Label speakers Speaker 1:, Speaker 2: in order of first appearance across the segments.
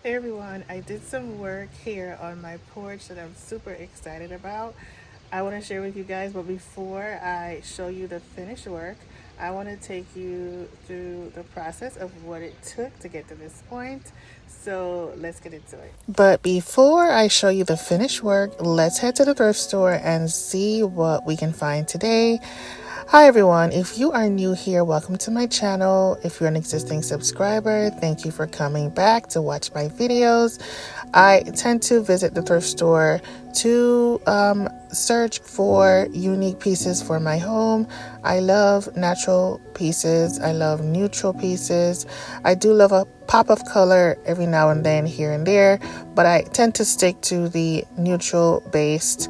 Speaker 1: Hey everyone, I did some work here on my porch that I'm super excited about. I want to share with you guys, but before I show you the finished work, I want to take you through the process of what it took to get to this point. So let's get into it. But before I show you the finished work, let's head to the thrift store and see what we can find today. Hi everyone, if you are new here, welcome to my channel. If you're an existing subscriber, thank you for coming back to watch my videos. I tend to visit the thrift store to search for unique pieces for my home. I love natural pieces. I love neutral pieces. I do love a pop of color every now and then here and there, but I tend to stick to the neutral based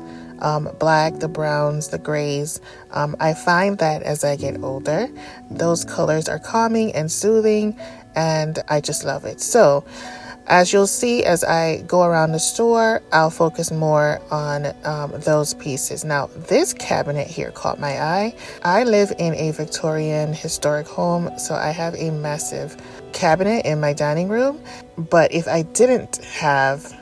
Speaker 1: black, the browns, the grays. I find that as I get older, those colors are calming and soothing, and I just love it. So, as you'll see, as I go around the store, I'll focus more on those pieces. Now, this cabinet here caught my eye. I live in a Victorian historic home, so I have a massive cabinet in my dining room. But if I didn't have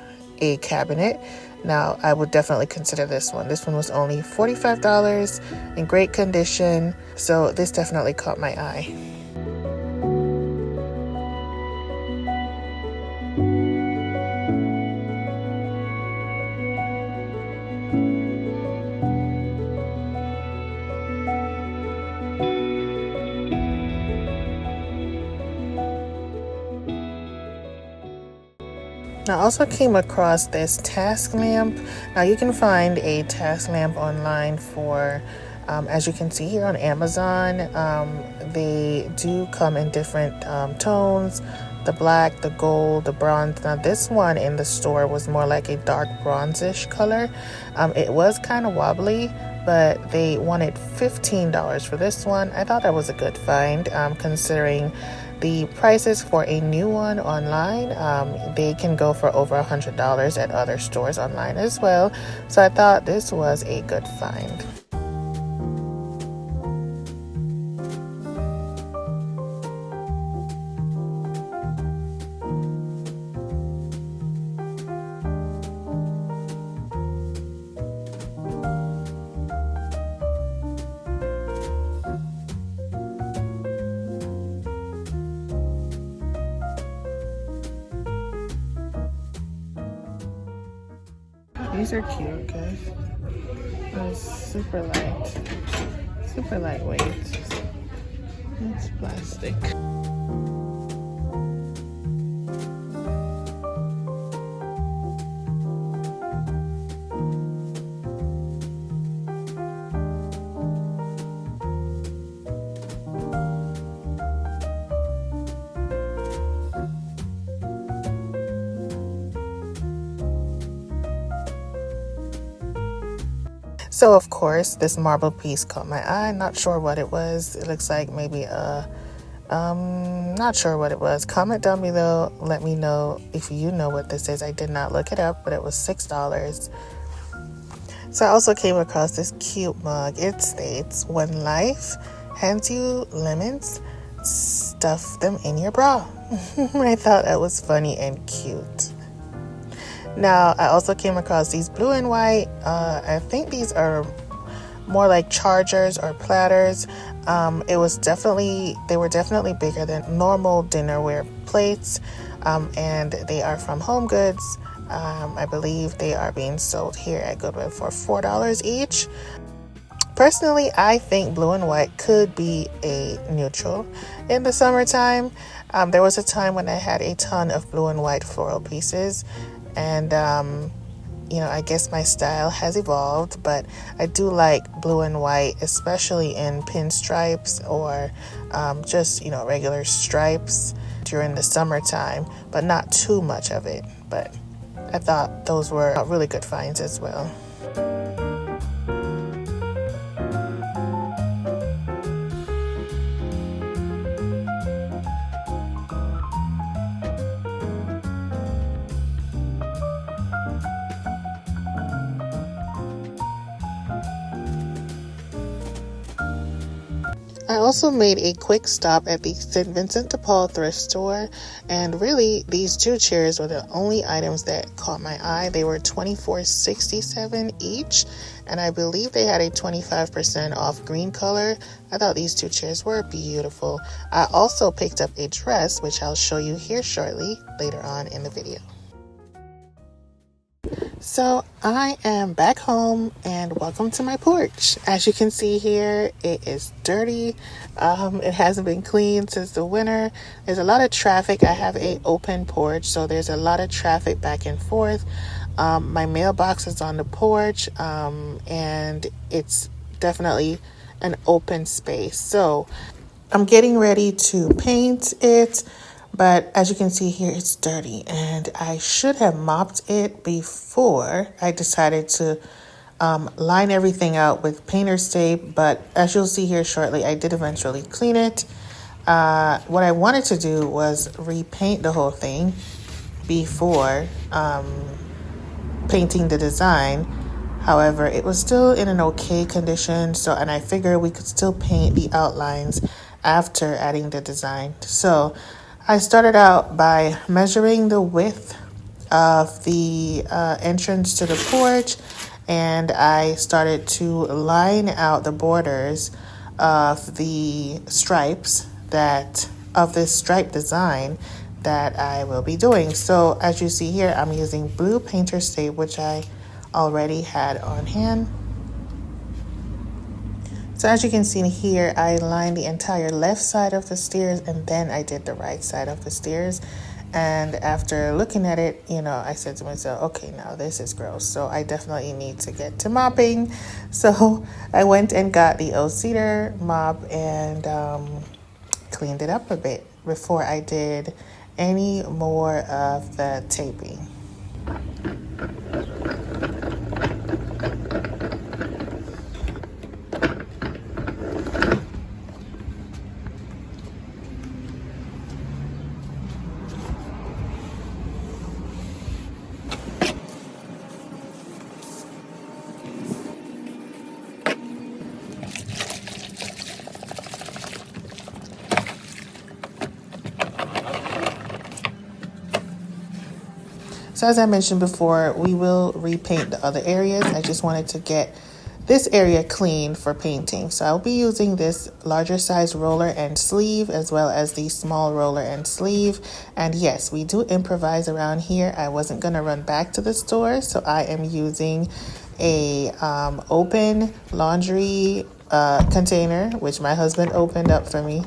Speaker 1: a cabinet, now I would definitely consider this one. This one was only $45 in great condition, so this definitely caught my eye. I also came across this task lamp. Now you can find a task lamp online for, as you can see here on Amazon, they do come in different tones, the black, the gold, the bronze. Now this one in the store was more like a dark bronzish color. It was kind of wobbly, but they wanted $15 for this one. I thought that was a good find, considering the prices for a new one online. They can go for over $100 at other stores online as well. So I thought this was a good find. These are cute, guys. They're super lightweight. It's plastic. So of course, this marble piece caught my eye. Not sure what it was. It looks like maybe not sure what it was. Comment down below. Let me know if you know what this is. I did not look it up, but it was $6. So I also came across this cute mug. It states, "When life hands you lemons, stuff them in your bra." I thought that was funny and cute. Now, I also came across these blue and white. I think these are more like chargers or platters. They were definitely bigger than normal dinnerware plates, and they are from Home Goods. I believe they are being sold here at Goodwill for $4 each. Personally, I think blue and white could be a neutral in the summertime. There was a time when I had a ton of blue and white floral pieces, and I guess my style has evolved, but I do like blue and white, especially in pinstripes or just regular stripes during the summertime, but not too much of it. But I thought those were really good finds as well. I also made a quick stop at the St. Vincent de Paul thrift store, and really these two chairs were the only items that caught my eye. They were $24.67 each, and I believe they had a 25% off green color. I thought these two chairs were beautiful. I also picked up a dress, which I'll show you here shortly later on in the video. So I am back home and welcome to my porch. As you can see here, it is dirty. It hasn't been cleaned since the winter. There's a lot of traffic. I have a open porch, so there's a lot of traffic back and forth. My mailbox is on the porch, and it's definitely an open space. So I'm getting ready to paint it. But as you can see here, it's dirty, and I should have mopped it before I decided to line everything out with painter's tape. But as you'll see here shortly, I did eventually clean it. What I wanted to do was repaint the whole thing before painting the design. However, it was still in an okay condition, and I figured we could still paint the outlines after adding the design. So I started out by measuring the width of the entrance to the porch, and I started to line out the borders of the stripes of this stripe design that I will be doing. So as you see here, I'm using blue painter's tape, which I already had on hand. So as you can see here, I lined the entire left side of the stairs, and then I did the right side of the stairs. And after looking at it, I said to myself, okay, now this is gross. So I definitely need to get to mopping. So I went and got the O-Cedar mop and cleaned it up a bit before I did any more of the taping. So as I mentioned before, we will repaint the other areas. I just wanted to get this area clean for painting. So I'll be using this larger size roller and sleeve, as well as the small roller and sleeve. And yes, we do improvise around here. I wasn't going to run back to the store, so I am using a open laundry container, which my husband opened up for me,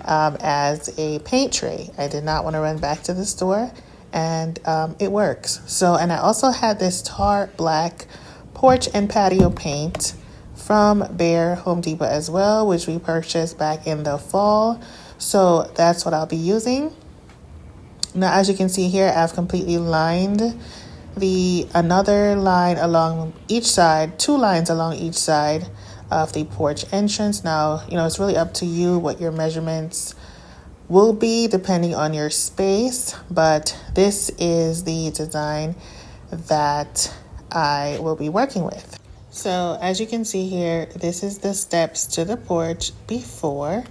Speaker 1: as a paint tray. I did not want to run back to the store, and it works. So, and I also had this tar black porch and patio paint from Bear Home Depot as well, which we purchased back in the fall. So that's what I'll be using. Now, as you can see here, I've completely lined another line along each side, 2 lines along each side of the porch entrance. Now, it's really up to you what your measurements will be depending on your space, but this is the design that I will be working with. So as you can see here, this is the steps to the porch before,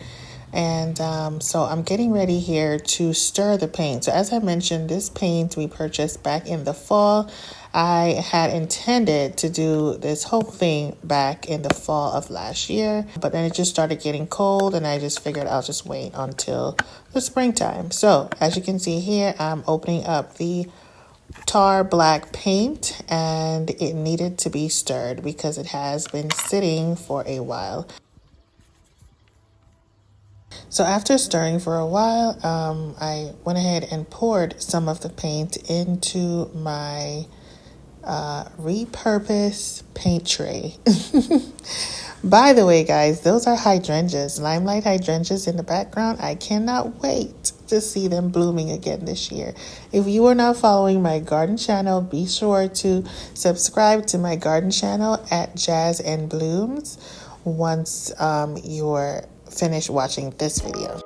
Speaker 1: and so I'm getting ready here to stir the paint. So as I mentioned, this paint we purchased back in the fall. I had intended to do this whole thing back in the fall of last year, but then it just started getting cold, and I just figured I'll just wait until the springtime. So as you can see here, I'm opening up the tar black paint, and it needed to be stirred because it has been sitting for a while. So after stirring for a while, I went ahead and poured some of the paint into my repurposed paint tray. By the way, guys, those are hydrangeas, limelight hydrangeas in the background. I cannot wait to see them blooming again this year. If you are not following my garden channel, be sure to subscribe to my garden channel at Jazz and Blooms once you're finished watching this video.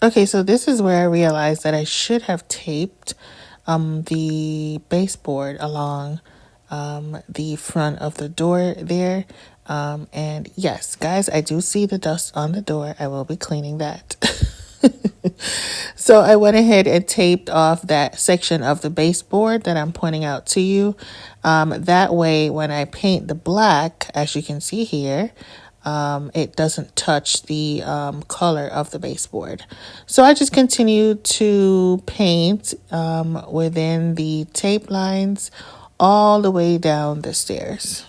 Speaker 1: Okay, so this is where I realized that I should have taped the baseboard along the front of the door there. And yes, guys, I do see the dust on the door. I will be cleaning that. So I went ahead and taped off that section of the baseboard that I'm pointing out to you. That way, when I paint the black, as you can see here, it doesn't touch the color of the baseboard. So I just continue to paint within the tape lines all the way down the stairs.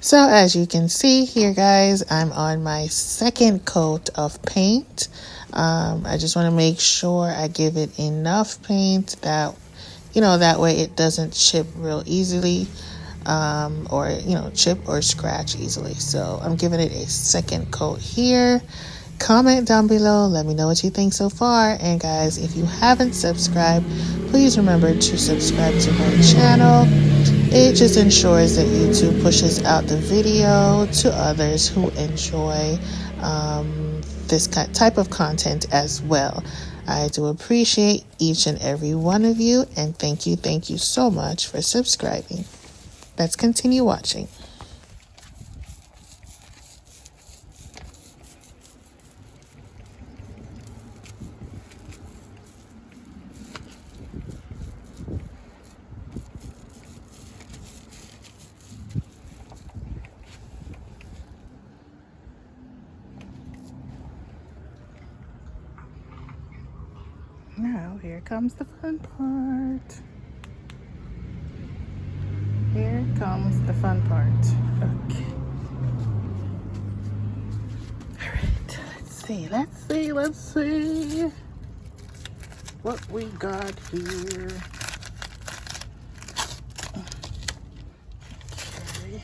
Speaker 1: So as you can see here, guys, I'm on my second coat of paint. I just want to make sure I give it enough paint that, that way it doesn't chip real easily, or, chip or scratch easily. So I'm giving it a second coat here. Comment down below. Let me know what you think so far. And guys, if you haven't subscribed, please remember to subscribe to my channel. It just ensures that YouTube pushes out the video to others who enjoy this type of content as well. I do appreciate each and every one of you, and thank you so much for subscribing. Let's continue watching. Now, here comes the fun part. Here comes the fun part. Okay. All right, let's see. what we got here. Okay.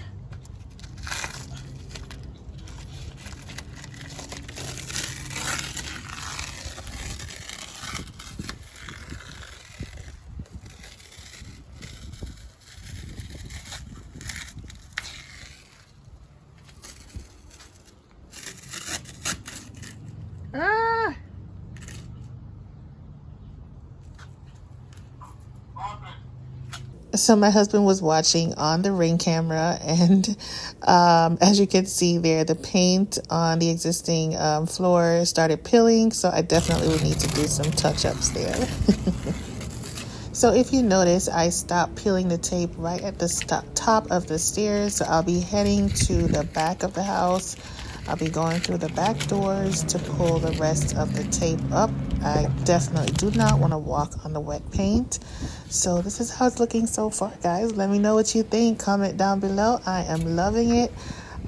Speaker 1: Ah! So my husband was watching on the Ring camera, and as you can see there, the paint on the existing floor started peeling, so I definitely would need to do some touch-ups there. So if you notice, I stopped peeling the tape right at the top of the stairs, so I'll be heading to the back of the house. I'll be going through the back doors to pull the rest of the tape up. I definitely do not want to walk on the wet paint. So this is how it's looking so far, guys. Let me know what you think. Comment down below. I am loving it.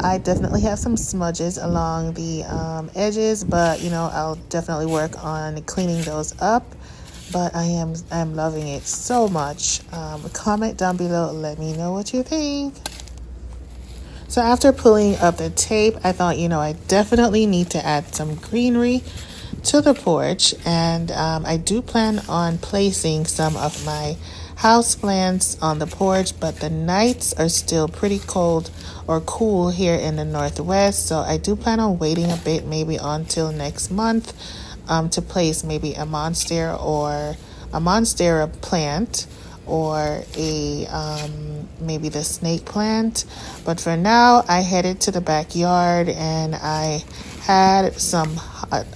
Speaker 1: I definitely have some smudges along the edges, but you know, I'll definitely work on cleaning those up. But I am loving it so much. Comment down below. Let me know what you think. So after pulling up the tape, I thought, you know, I definitely need to add some greenery to the porch, and I do plan on placing some of my house plants on the porch, but the nights are still pretty cold or cool here in the Northwest, so I do plan on waiting a bit, maybe until next month, to place maybe a monstera plant, or a maybe the snake plant. But for now, I headed to the backyard, and I had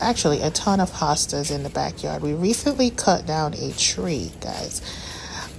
Speaker 1: actually a ton of hostas in the backyard. We recently cut down a tree, guys.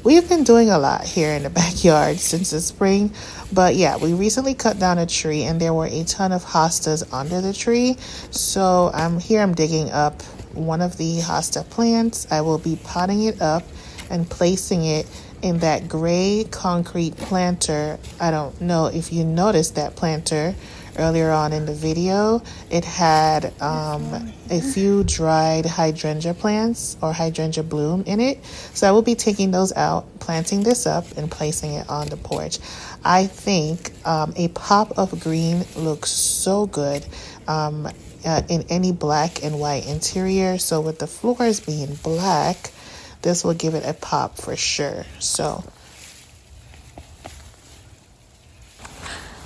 Speaker 1: We've been doing a lot here in the backyard since the spring, but yeah, we recently cut down a tree, and there were a ton of hostas under the tree. So I'm digging up one of the hosta plants. I will be potting it up and placing it in that gray concrete planter. I don't know if you noticed that planter earlier on in the video. It had a few dried hydrangea plants or hydrangea bloom in it. So I will be taking those out, planting this up, and placing it on the porch. I think a pop of green looks so good in any black and white interior. So with the floors being black, this will give it a pop for sure. So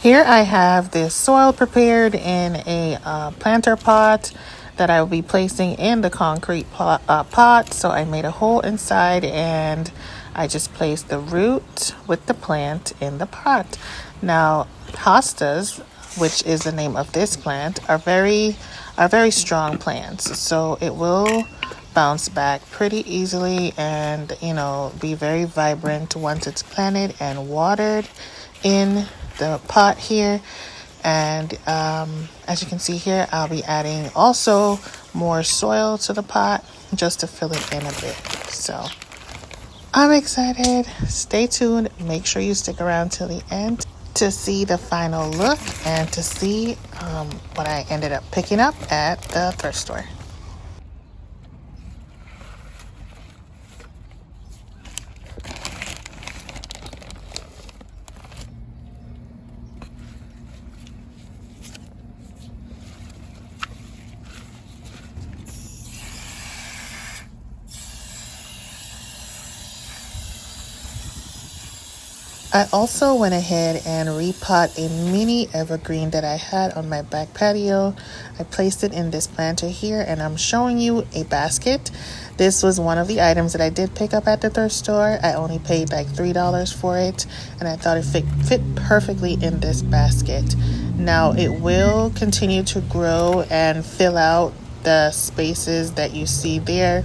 Speaker 1: here I have this soil prepared in a planter pot that I will be placing in the concrete pot. So I made a hole inside, and I just placed the root with the plant in the pot. Now, hostas, which is the name of this plant, are very strong plants. So it will bounce back pretty easily, and you know, be very vibrant once it's planted and watered in the pot here. And as you can see here, I'll be adding also more soil to the pot just to fill it in a bit. So I'm excited. Stay tuned. Make sure you stick around till the end to see the final look and to see what I ended up picking up at the thrift store. I also went ahead and repot a mini evergreen that I had on my back patio. I placed it in this planter here, and I'm showing you a basket. This was one of the items that I did pick up at the thrift store. I only paid like $3 for it, and I thought it fit perfectly in this basket. Now it will continue to grow and fill out the spaces that you see there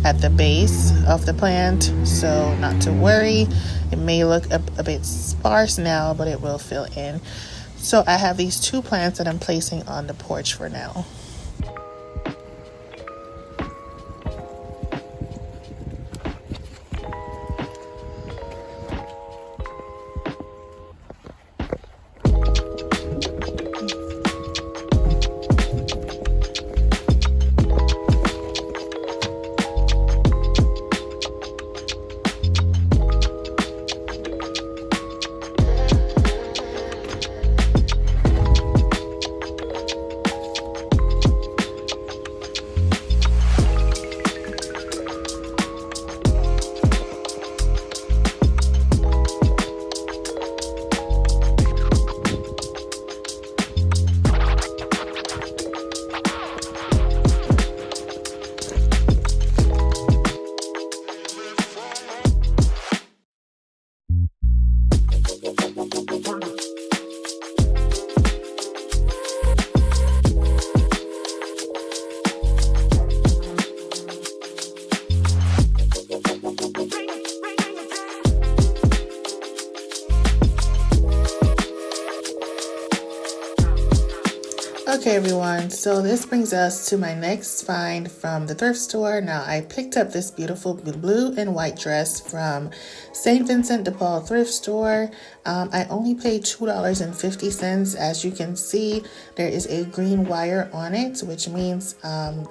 Speaker 1: at the base of the plant, so not to worry. It may look a bit sparse now, but it will fill in. So I have these two plants that I'm placing on the porch for now. Okay everyone, so this brings us to my next find from the thrift store. Now I picked up this beautiful blue and white dress from St. Vincent de Paul thrift store. I only paid $2.50. As you can see, there is a green wire on it, which means at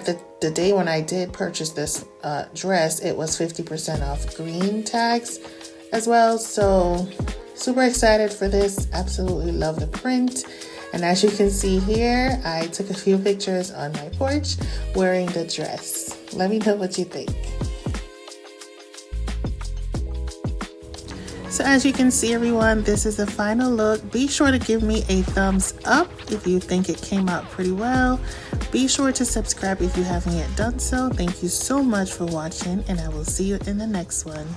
Speaker 1: the day when I did purchase this dress, it was 50% off green tags as well. So super excited for this. Absolutely love the print. And as you can see here, I took a few pictures on my porch wearing the dress. Let me know what you think. So as you can see everyone, this is the final look. Be sure to give me a thumbs up if you think it came out pretty well. Be sure to subscribe if you haven't yet done so. Thank you so much for watching, and I will see you in the next one.